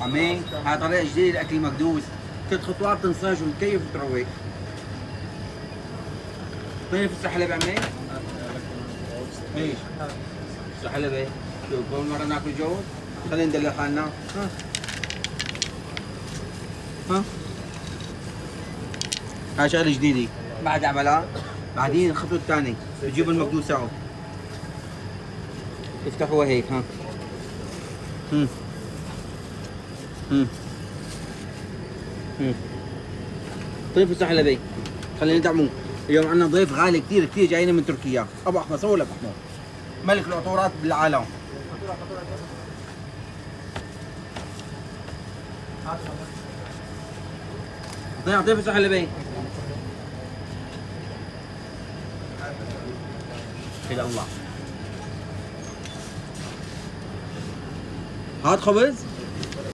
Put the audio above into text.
عمي هاي طريقة جديدة لأكل المكدوس، 3 خطوات تنصج ومكيف وتروق. طيب في الحلب عمي؟ ماشي. الحلب ايه؟ شوف أول مرة ناكل جوز، خلينا ندلع حالنا. ها ها هاي شغلة جديدة بعد عملها. بعدين الخطوة الثانية بتجيبوا المكدوس اهو، افتحوها هيك. ها هم هم هم طيب في الحلبي خلينا ندعمه. اليوم عندنا ضيف غالي كثير كثير جاينا من تركيا، ابو احمد. صور لك احمد ملك العطورات بالعالم. ضيف في الحلبي. الى الله. هات خبز.